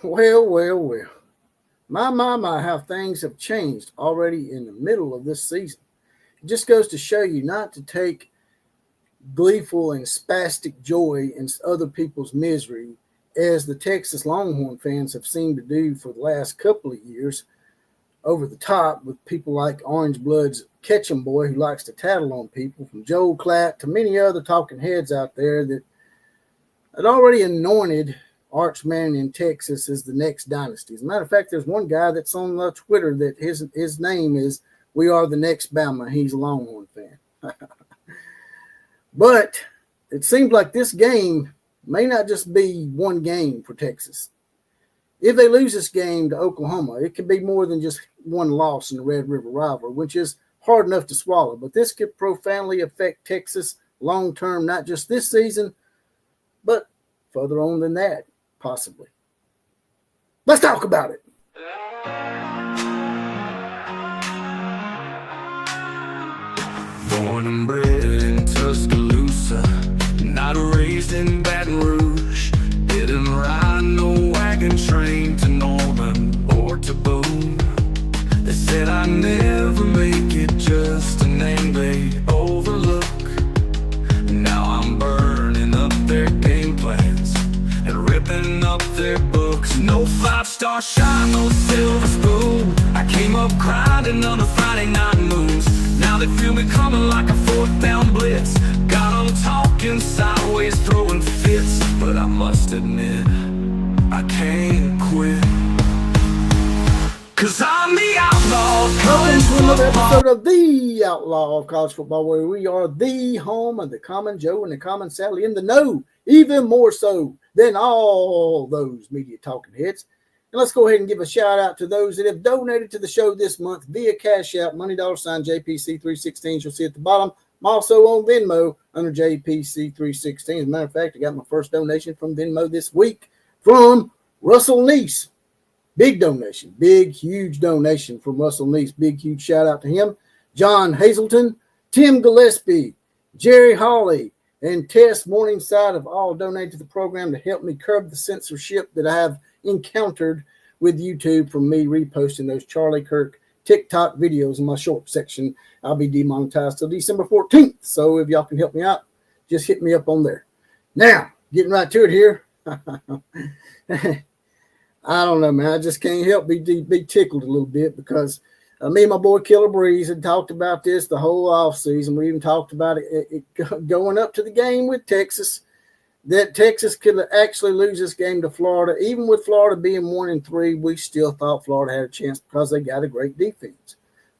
Well, well, well. My, how things have changed already in the middle of this season. It just goes to show you not to take gleeful and spastic joy in other people's misery, as the Texas Longhorn fans have seemed to do for the last couple of years, over the top with people like Orange Blood's Ketchum Boy, who likes to tattle on people, from Joel Klatt to many other talking heads out there that had already anointed Arch Manning in Texas as the next dynasty. As a matter of fact, there's one guy that's on Twitter that his name is "We Are the Next Bama." He's a Longhorn fan. But it seems like this game may not just be one game for Texas. If they lose this game to Oklahoma, it could be more than just one loss in the Red River rivalry, which is hard enough to swallow. But this could profoundly affect Texas long term, not just this season, but further on than that, possibly. Let's talk about it. Born and bred in Tuscaloosa, not raised in Baton Rouge. Didn't ride no wagon train to Norman or to Boone. They said I'd never make it, just a name they overlook. Now I'm burning up their game plans and ripping up their books. No 5-star shine, no silver spoon. I came up grinding on the Friday night moons. Now they feel me coming like a 4th down blitz. Got them talking sideways, throwing fits. But I must admit, I can't quit, 'cause I'm the outlaw of college Welcome to another football. episode of The Outlaw of College Football, where we are the home of the Common Joe and the Common Sally in the know, even more so than all those media talking heads. And let's go ahead and give a shout out to those that have donated to the show this month via Cash App, money $sign JPC316. You'll see at the bottom. I'm also on Venmo under JPC316. As a matter of fact, I got my first donation from Venmo this week from Russell Neese. Big donation, big, huge donation from Russell Neese. Big, huge shout out to him. John Hazelton, Tim Gillespie, Jerry Hawley, and Tess Morningside have all donated to the program to help me curb the censorship that I have encountered with YouTube from me reposting those Charlie Kirk TikTok videos in my short section. I'll be demonetized till December 14th. So if y'all can help me out, just hit me up on there. Now, getting right to it here. I don't know, man. I just can't help be tickled a little bit because me and my boy Killer Breeze had talked about this the whole offseason. We even talked about it going up to the game with Texas, that Texas could actually lose this game to Florida. Even with Florida being 1-3, we still thought Florida had a chance because they got a great defense.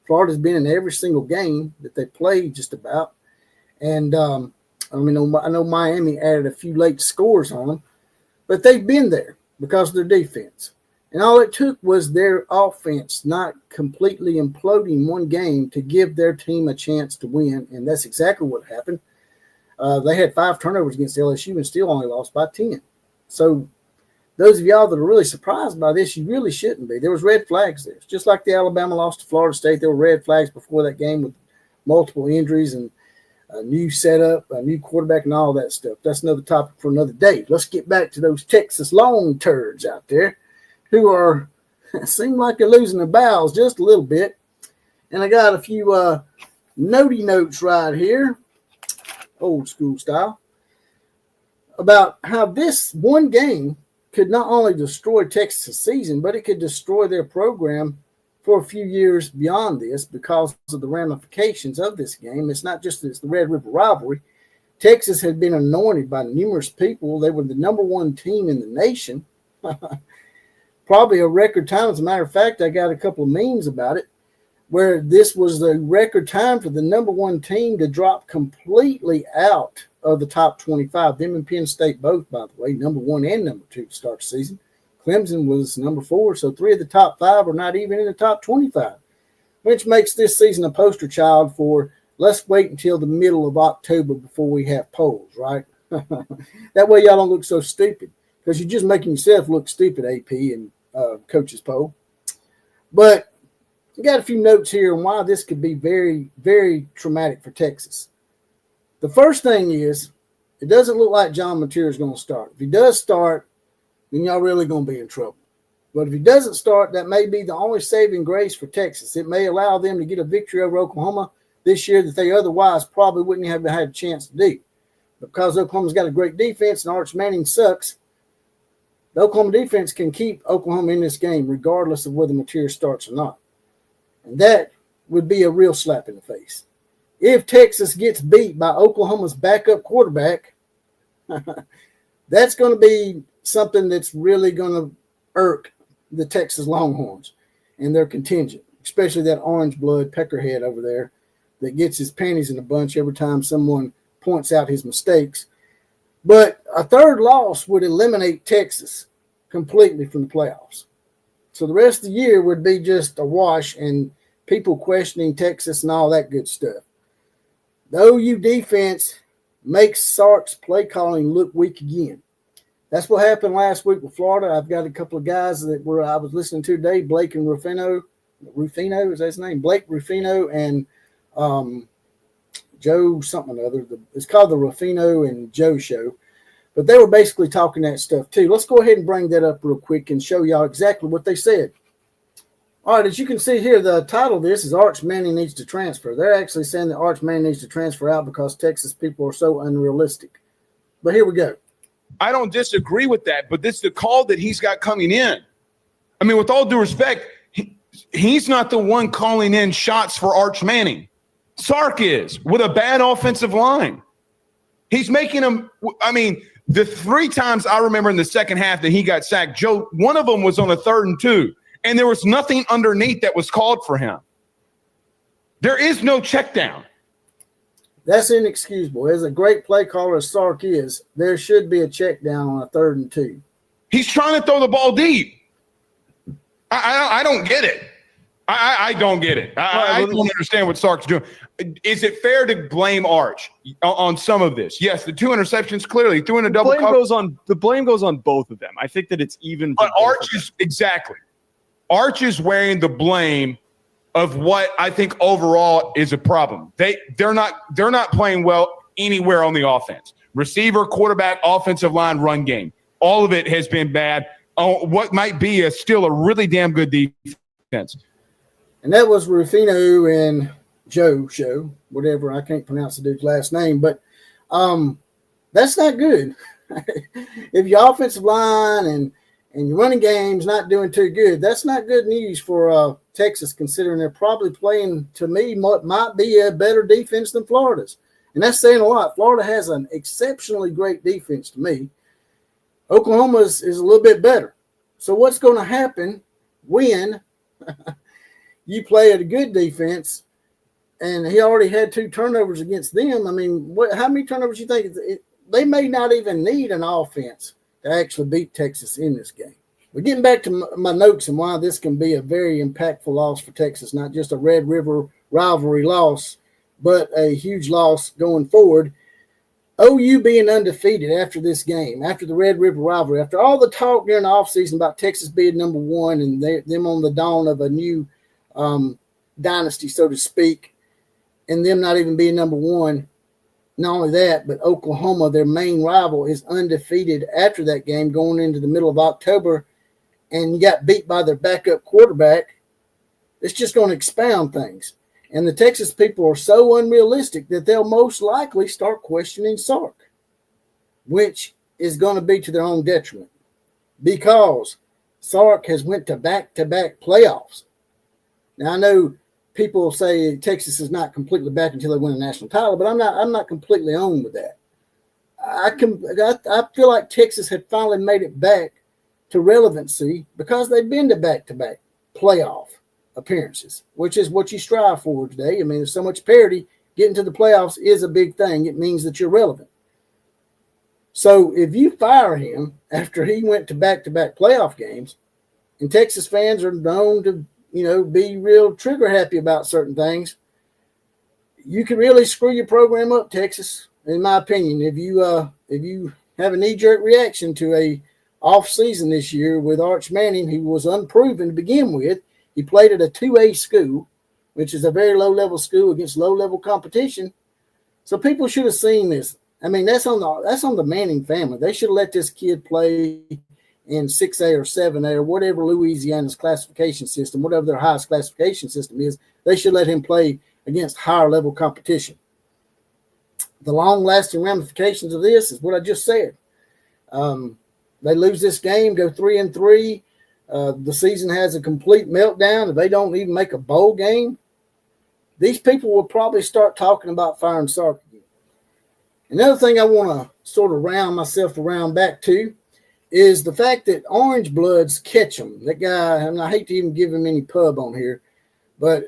Florida's been in every single game that they played just about. And I know Miami added a few late scores on them, but they've been there because of their defense. And all it took was their offense not completely imploding one game to give their team a chance to win, and that's exactly what happened. They had 5 turnovers against LSU and still only lost by 10. So those of y'all that are really surprised by this, you really shouldn't be. There was red flags there. It's just like the Alabama loss to Florida State. There were red flags before that game with multiple injuries and a new setup, a new quarterback, and all that stuff. That's another topic for another day. Let's get back to those Texas long turds out there who are seem like they're losing their bowels just a little bit. And I got a few notey notes right here, old school style, about how this one game could not only destroy Texas' season, but it could destroy their program for a few years beyond this because of the ramifications of this game. It's not just it's the Red River rivalry. Texas had been anointed by numerous people. They were the number 1 team in the nation. Probably a record time. As a matter of fact, I got a couple of memes about it where this was the record time for the number 1 team to drop completely out of the top 25. Them and Penn State both, by the way, number 1 and number 2 to start the season. Clemson was number 4, so 3 of the top 5 are not even in the top 25, which makes this season a poster child for let's wait until the middle of October before we have polls, right? That way y'all don't look so stupid because you're just making yourself look stupid, AP and coaches poll. But I got a few notes here on why this could be very, very traumatic for Texas. The first thing is it doesn't look like John Mateer is going to start. If he does start, then y'all really going to be in trouble. But if he doesn't start, that may be the only saving grace for Texas. It may allow them to get a victory over Oklahoma this year that they otherwise probably wouldn't have had a chance to do. Because Oklahoma's got a great defense and Arch Manning sucks, the Oklahoma defense can keep Oklahoma in this game regardless of whether material starts or not. And that would be a real slap in the face. If Texas gets beat by Oklahoma's backup quarterback, that's going to be something that's really going to irk the Texas Longhorns and their contingent, especially that orange blood peckerhead over there that gets his panties in a bunch every time someone points out his mistakes. But a third loss would eliminate Texas completely from the playoffs. So the rest of the year would be just a wash and people questioning Texas and all that good stuff. The OU defense makes Sark's play calling look weak again. That's what happened last week with Florida. I've got a couple of guys that I was listening to today, Blake and Rufino is that his name? Blake Rufino and Joe something or other. It's called the Rufino and Joe Show. But they were basically talking that stuff too. Let's go ahead and bring that up real quick and show y'all exactly what they said. All right, as you can see here, the title of this is Arch Manning needs to transfer. They're actually saying that Arch Manning needs to transfer out because Texas people are so unrealistic. But here we go. I don't disagree with that, but this is the call that he's got coming in. I mean, with all due respect, he's not the one calling in shots for Arch Manning. Sark is, with a bad offensive line. He's making them – I mean, the 3 times I remember in the second half that he got sacked, Joe, one of them was on a 3rd and 2. And there was nothing underneath that was called for him. There is no check down. That's inexcusable. As a great play caller as Sark is, there should be a check down on a 3rd and 2. He's trying to throw the ball deep. I don't get it. I don't get it. I don't understand what Sark's doing. Is it fair to blame Arch on some of this? Yes, the 2 interceptions clearly threw in a double cover. The blame goes on both of them. I think that it's even. But Arch is exactly. Arch is wearing the blame of what I think overall is a problem. They're not playing well anywhere on the offense. Receiver, quarterback, offensive line, run game. All of it has been bad. What might be still a really damn good defense. And that was Rufino and Joe Show, whatever. I can't pronounce the dude's last name, but that's not good. If your offensive line and your running game's not doing too good, that's not good news for Texas, considering they're probably playing, to me, what might be a better defense than Florida's. And that's saying a lot. Florida has an exceptionally great defense to me. Oklahoma's is a little bit better. So what's going to happen when you play at a good defense and he already had 2 turnovers against them? I mean, how many turnovers do you think? They may not even need an offense to actually beat Texas in this game. We're getting back to my notes and why this can be a very impactful loss for Texas, not just a Red River rivalry loss, but a huge loss going forward. OU being undefeated after this game, after the Red River rivalry, after all the talk during the offseason about Texas being number 1 and them on the dawn of a new dynasty, so to speak, and them not even being number 1. Not only that, but Oklahoma, their main rival, is undefeated after that game going into the middle of October, and you got beat by their backup quarterback. It's just going to expound things. And the Texas people are so unrealistic that they'll most likely start questioning Sark, which is going to be to their own detriment because Sark has went to back-to-back playoffs. Now, I know people say Texas is not completely back until they win a national title, but I'm not completely on with that. I feel like Texas had finally made it back to relevancy because they've been to back-to-back playoff appearances, which is what you strive for today. I mean, there's so much parity. Getting to the playoffs is a big thing. It means that you're relevant. So if you fire him after he went to back-to-back playoff games, and Texas fans are known to, be real trigger happy about certain things, you can really screw your program up, Texas, in my opinion. If you have a knee-jerk reaction to a off season this year with Arch Manning, who was unproven to begin with. He played at a 2A school, which is a very low-level school against low-level competition. So people should have seen this. I mean, that's on the Manning family. They should have let this kid play in 6A or 7A or whatever Louisiana's classification system, whatever their highest classification system is, they should let him play against higher level competition. The long-lasting ramifications of this is what I just said. They lose this game, go 3-3. The season has a complete meltdown. If they don't even make a bowl game, these people will probably start talking about firing Sark again. Another thing I want to sort of round myself around back to is the fact that Orange Bloods catch him. That guy, and I hate to even give him any pub on here, but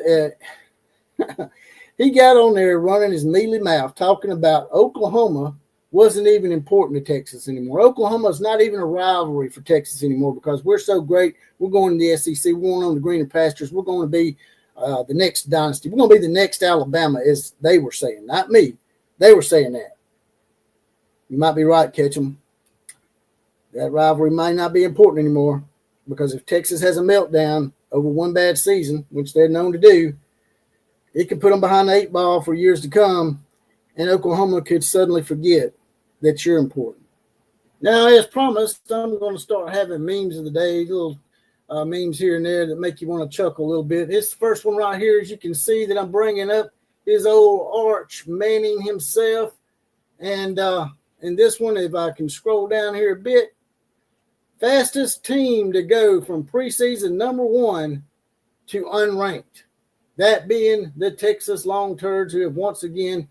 he got on there running his mealy mouth talking about Oklahoma wasn't even important to Texas anymore. Oklahoma is not even a rivalry for Texas anymore because we're so great. We're going to the SEC. We're going on the greener pastures. We're going to be the next dynasty. We're going to be the next Alabama, as they were saying, not me. They were saying that. You might be right, Ketchum. That rivalry might not be important anymore because if Texas has a meltdown over one bad season, which they're known to do, it could put them behind the 8 ball for years to come, and Oklahoma could suddenly forget that you're important. Now, as promised, I'm going to start having memes of the day, little memes here and there that make you want to chuckle a little bit. This first one right here, as you can see that I'm bringing up, is old Arch Manning himself. And in this one, if I can scroll down here a bit, fastest team to go from preseason number 1 to unranked. That being the Texas Longhorns, who have once again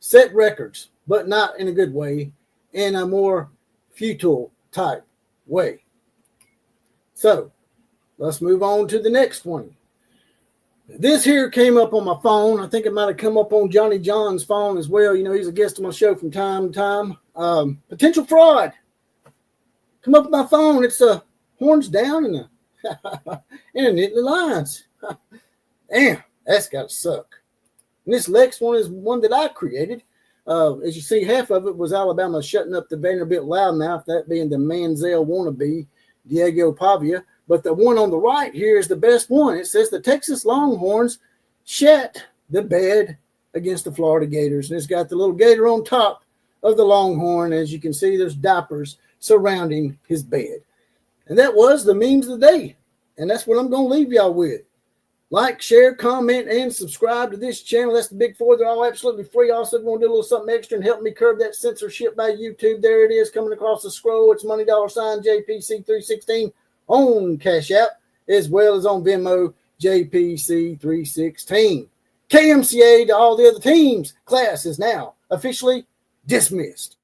set records, but not in a good way, in a more futile type way. So let's move on to the next one. This here came up on my phone. I think it might have come up on Johnny John's phone as well. You know, he's a guest on my show from time to time. Potential fraud. Come up with my phone. It's horns down and the lines. Damn, that's got to suck. And this next one is one that I created. As you see, half of it was Alabama shutting up the Vanderbilt loudmouth, that being the Manziel wannabe, Diego Pavia. But the one on the right here is the best one. It says the Texas Longhorns shat the bed against the Florida Gators. And it's got the little gator on top of the Longhorn. As you can see, there's diapers surrounding his bed. And that was the memes of the day. And that's what I'm going to leave y'all with. Like, share, comment, and subscribe to this channel. That's the big 4. They're all absolutely free. Also, if you want to do a little something extra and help me curb that censorship by YouTube, there it is coming across the scroll. It's money $ JPC316 on Cash App, as well as on Venmo, JPC316. KMCA to all the other teams. Class is now officially dismissed.